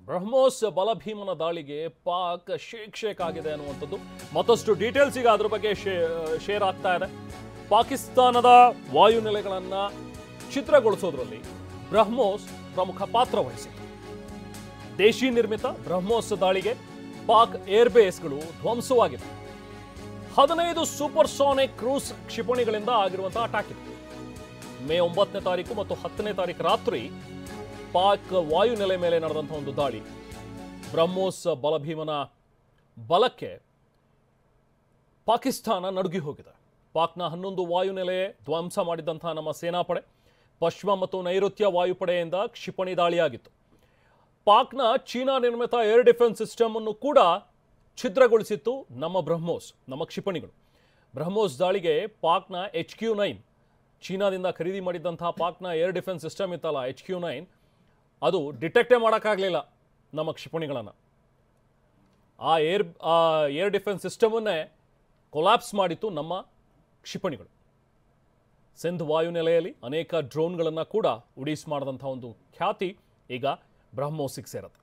ಬ್ರಹ್ಮೋಸ್ ಬಲಭೀಮನ ದಾಳಿಗೆ ಪಾಕ್ ಶೇಕ್ ಆಗಿದೆ ಅನ್ನುವಂಥದ್ದು ಮತ್ತಷ್ಟು ಡೀಟೇಲ್ಸ್ ಈಗ ಅದ್ರ ಬಗ್ಗೆ ಶೇರ್ ಆಗ್ತಾ ಇದೆ. ಪಾಕಿಸ್ತಾನದ ವಾಯುನೆಲೆಗಳನ್ನು ಛಿದ್ರಗೊಳಿಸೋದ್ರಲ್ಲಿ ಬ್ರಹ್ಮೋಸ್ ಪ್ರಮುಖ ಪಾತ್ರ ವಹಿಸಿತ್ತು. ದೇಶಿ ನಿರ್ಮಿತ ಬ್ರಹ್ಮೋಸ್ ದಾಳಿಗೆ ಪಾಕ್ ಏರ್ಬೇಸ್ಗಳು ಧ್ವಂಸವಾಗಿವೆ. 15 ಸೂಪರ್ಸಾನಿಕ್ ಕ್ರೂಸ್ ಕ್ಷಿಪಣಿಗಳಿಂದ ಆಗಿರುವಂತಹ ಅಟ್ಯಾಕ್ ಇದೆ. ಮೇ 9ನೇ ತಾರೀಕು ಮತ್ತು 10ನೇ ತಾರೀಕು ರಾತ್ರಿ ಪಾಕ್ ವಾಯುನೆಲೆ ಮೇಲೆ ನಡೆದಂತಹ ಒಂದು ದಾಳಿ ಬ್ರಹ್ಮೋಸ್ ಬಲಭೀಮನ ಬಲಕ್ಕೆ ಪಾಕಿಸ್ತಾನ ನಡುಗಿ ಹೋಗಿದೆ. ಪಾಕ್ನ 11 ವಾಯುನೆಲೆ ಧ್ವಂಸ ಮಾಡಿದಂತಹ ನಮ್ಮ ಸೇನಾಪಡೆ ಪಶ್ಚಿಮ ಮತ್ತು ನೈಋತ್ಯ ವಾಯುಪಡೆಯಿಂದ ಕ್ಷಿಪಣಿ ದಾಳಿಯಾಗಿತ್ತು. ಪಾಕ್ನ ಚೀನಾ ನಿರ್ಮಿತ ಏರ್ ಡಿಫೆನ್ಸ್ ಸಿಸ್ಟಮ್ ಅನ್ನು ಕೂಡ ಛಿದ್ರಗೊಳಿಸಿತ್ತು ನಮ್ಮ ಬ್ರಹ್ಮೋಸ್, ನಮ್ಮ ಕ್ಷಿಪಣಿಗಳು. ಬ್ರಹ್ಮೋಸ್ ದಾಳಿಗೆ ಪಾಕ್ನ HQ-9 ಚೀನಾದಿಂದ ಖರೀದಿ ಮಾಡಿದಂತಹ ಪಾಕ್ನ ಏರ್ ಡಿಫೆನ್ಸ್ ಸಿಸ್ಟಮ್ ಇತ್ತಲ್ಲ, HQ-9 ಅದು ಡಿಟೆಕ್ಟೇ ಮಾಡೋಕ್ಕಾಗಲಿಲ್ಲ ನಮ್ಮ ಕ್ಷಿಪಣಿಗಳನ್ನು. ಆ ಏರ್ ಡಿಫೆನ್ಸ್ ಸಿಸ್ಟಮನ್ನೇ ಕೊಲ್ಯಾಪ್ಸ್ ಮಾಡಿತ್ತು ನಮ್ಮ ಕ್ಷಿಪಣಿಗಳು. ಸಿಂಧ್ ವಾಯುನೆಲೆಯಲ್ಲಿ ಅನೇಕ ಡ್ರೋನ್ಗಳನ್ನು ಕೂಡ ಉಡೀಸ್ ಮಾಡಿದಂಥ ಒಂದು ಖ್ಯಾತಿ ಈಗ ಬ್ರಹ್ಮೋಸಿಗೆ ಸೇರುತ್ತೆ.